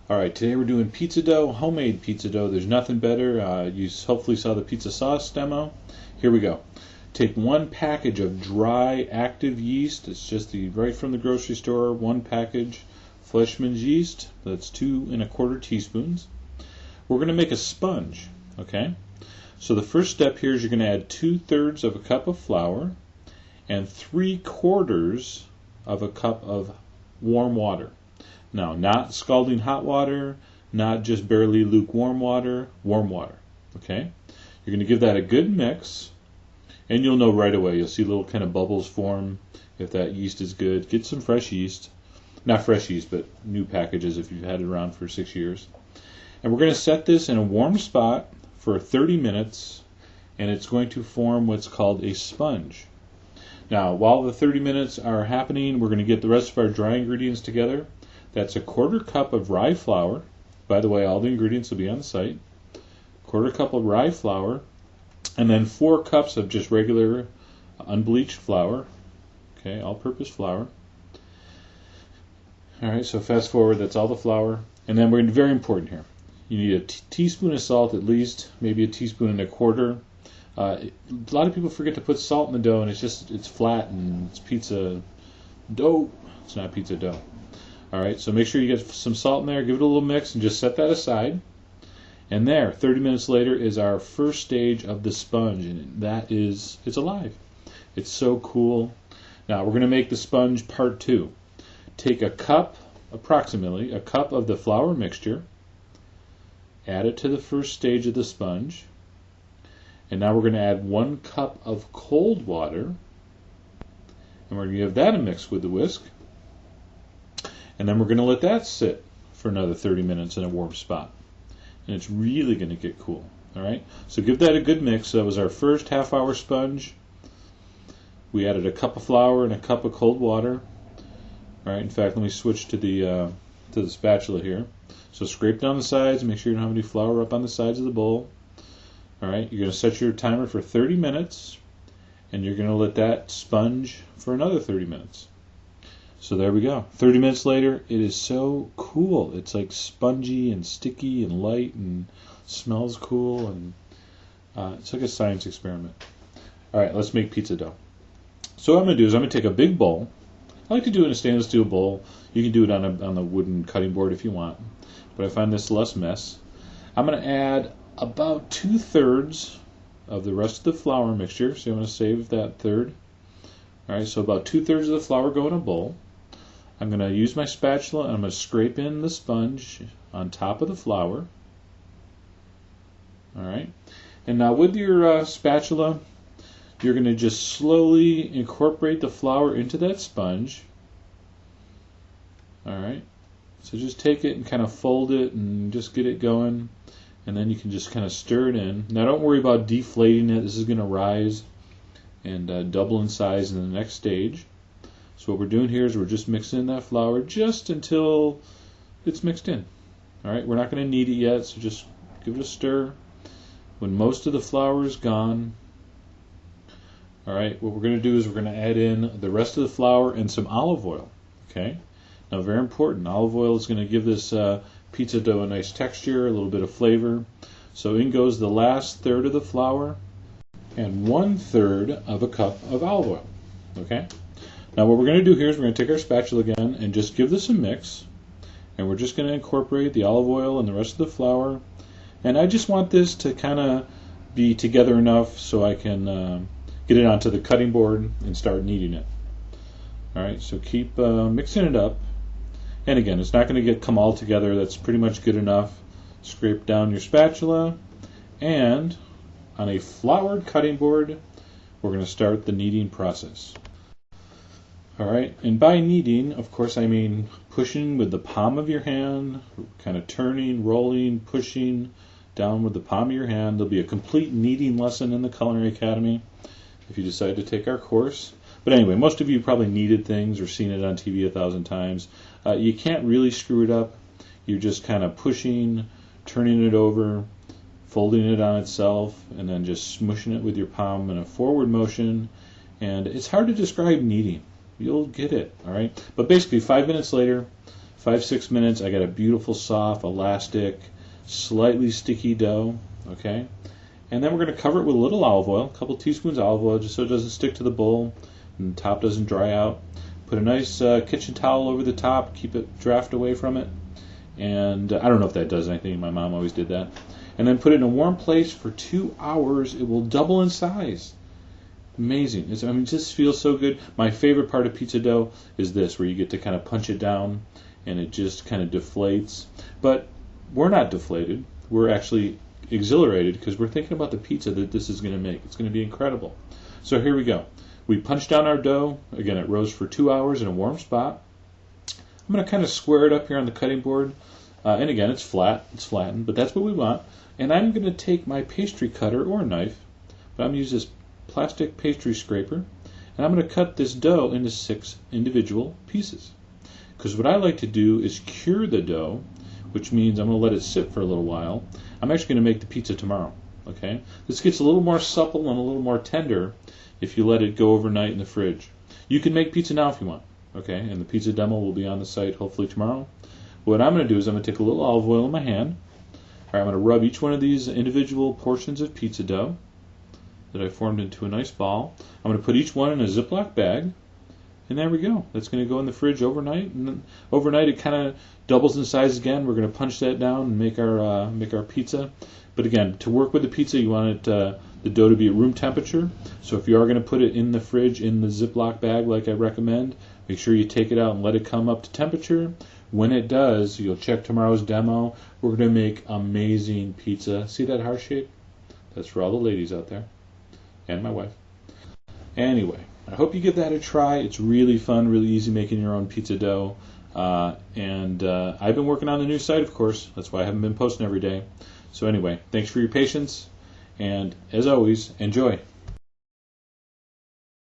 Alright, today we're doing pizza dough, homemade pizza dough. There's nothing better. You hopefully saw the pizza sauce demo. Here we go. Take one package of dry active yeast. It's just right from the grocery store. One package Fleischmann's yeast. That's 2 1/4 teaspoons. We're going to make a sponge. Okay. So the first step here is you're going to add 2/3 of a cup of flour and 3/4 of a cup of warm water. Now, not scalding hot water, not just barely lukewarm water, warm water. Okay? You're going to give that a good mix, and you'll know right away. You'll see little kind of bubbles form if that yeast is good. Get some fresh yeast. Not fresh yeast, but new packages if you've had it around for 6 years. And we're going to set this in a warm spot for 30 minutes, and it's going to form what's called a sponge. Now, while the 30 minutes are happening, we're going to get the rest of our dry ingredients together. That's a 1/4 cup of rye flour. By the way, all the ingredients will be on the site. 1/4 cup of rye flour, and then 4 cups of just regular unbleached flour. Okay, all-purpose flour. All right, so fast forward, that's all the flour. And then very important here. You need a teaspoon of salt at least, maybe a teaspoon and a quarter. A lot of people forget to put salt in the dough, and it's flat and it's pizza dough. It's not pizza dough. All right, so make sure you get some salt in there, give it a little mix, and just set that aside. And there, 30 minutes later, is our first stage of the sponge, and it's alive. It's so cool. Now, we're going to make the sponge part 2. Take a cup, approximately a cup of the flour mixture, add it to the first stage of the sponge, and now we're going to add 1 cup of cold water, and we're going to give that a mix with the whisk. And then we're going to let that sit for another 30 minutes in a warm spot. And it's really going to get cool. All right? So give that a good mix. So that was our first half-hour sponge. We added a cup of flour and a cup of cold water. All right? In fact, let me switch to the spatula here. So scrape down the sides. Make sure you don't have any flour up on the sides of the bowl. All right? You're going to set your timer for 30 minutes. And you're going to let that sponge for another 30 minutes. So there we go. 30 minutes later, it is so cool. It's like spongy and sticky and light and smells cool, and it's like a science experiment. All right, let's make pizza dough. So what I'm going to do is I'm going to take a big bowl. I like to do it in a stainless steel bowl. You can do it on a wooden cutting board if you want, but I find this less mess. I'm going to add about 2/3 of the rest of the flour mixture, so I'm going to save that third. All right, so about 2/3 of the flour go in a bowl. I'm going to use my spatula and I'm going to scrape in the sponge on top of the flour. All right, and now with your spatula, you're going to just slowly incorporate the flour into that sponge. All right, so just take it and kind of fold it and just get it going, and then you can just kind of stir it in. Now don't worry about deflating it. This is going to rise and double in size in the next stage. So what we're doing here is we're just mixing in that flour just until it's mixed in. All right, we're not going to knead it yet, so just give it a stir. When most of the flour is gone, all right, what we're going to do is we're going to add in the rest of the flour and some olive oil. Okay, now very important, olive oil is going to give this pizza dough a nice texture, a little bit of flavor. So in goes the last third of the flour and 1/3 of a cup of olive oil. Okay. Now what we're going to do here is we're going to take our spatula again and just give this a mix, and we're just going to incorporate the olive oil and the rest of the flour, and I just want this to kind of be together enough so I can get it onto the cutting board and start kneading it. Alright, so keep mixing it up, and again, it's not going to come all together. That's pretty much good enough. Scrape down your spatula, and on a floured cutting board we're going to start the kneading process. Alright, and by kneading, of course, I mean pushing with the palm of your hand, kind of turning, rolling, pushing down with the palm of your hand. There'll be a complete kneading lesson in the Culinary Academy if you decide to take our course. But anyway, most of you probably kneaded things or seen it on TV 1,000 times. You can't really screw it up. You're just kind of pushing, turning it over, folding it on itself, and then just smushing it with your palm in a forward motion. And it's hard to describe kneading. You'll get it, all right? But basically, 5 minutes later, 5-6 minutes. I got a beautiful, soft, elastic, slightly sticky dough. Okay, and then we're going to cover it with a little olive oil, a couple teaspoons of olive oil, just so it doesn't stick to the bowl and the top doesn't dry out. Put a nice kitchen towel over the top, keep it draft away from it. And I don't know if that does anything. My mom always did that. And then put it in a warm place for 2 hours. It will double in size. Amazing. It just feels so good. My favorite part of pizza dough is this, where you get to kind of punch it down and it just kind of deflates. But we're not deflated. We're actually exhilarated because we're thinking about the pizza that this is going to make. It's going to be incredible. So here we go. We punch down our dough. Again, it rose for 2 hours in a warm spot. I'm going to kind of square it up here on the cutting board. And again, it's flat. It's flattened, but that's what we want. And I'm going to take my pastry cutter or knife, but I'm going to use this plastic pastry scraper, and I'm going to cut this dough into 6 individual pieces. Because what I like to do is cure the dough, which means I'm going to let it sit for a little while. I'm actually going to make the pizza tomorrow. Okay, this gets a little more supple and a little more tender if you let it go overnight in the fridge. You can make pizza now if you want. Okay, and the pizza demo will be on the site hopefully tomorrow. What I'm going to do is I'm going to take a little olive oil in my hand. All right, I'm going to rub each one of these individual portions of pizza dough that I formed into a nice ball. I'm going to put each one in a Ziploc bag, and there we go. That's going to go in the fridge overnight, and then overnight it kind of doubles in size again. We're going to punch that down and make our pizza. But again, to work with the pizza, you want the dough to be at room temperature. So if you are going to put it in the fridge in the Ziploc bag like I recommend, make sure you take it out and let it come up to temperature. When it does, you'll check tomorrow's demo. We're going to make amazing pizza. See that heart shape? That's for all the ladies out there. And my wife. Anyway, I hope you give that a try. It's really fun, really easy making your own pizza dough. And I've been working on the new site, of course. That's why I haven't been posting every day. So anyway, thanks for your patience. And as always, enjoy.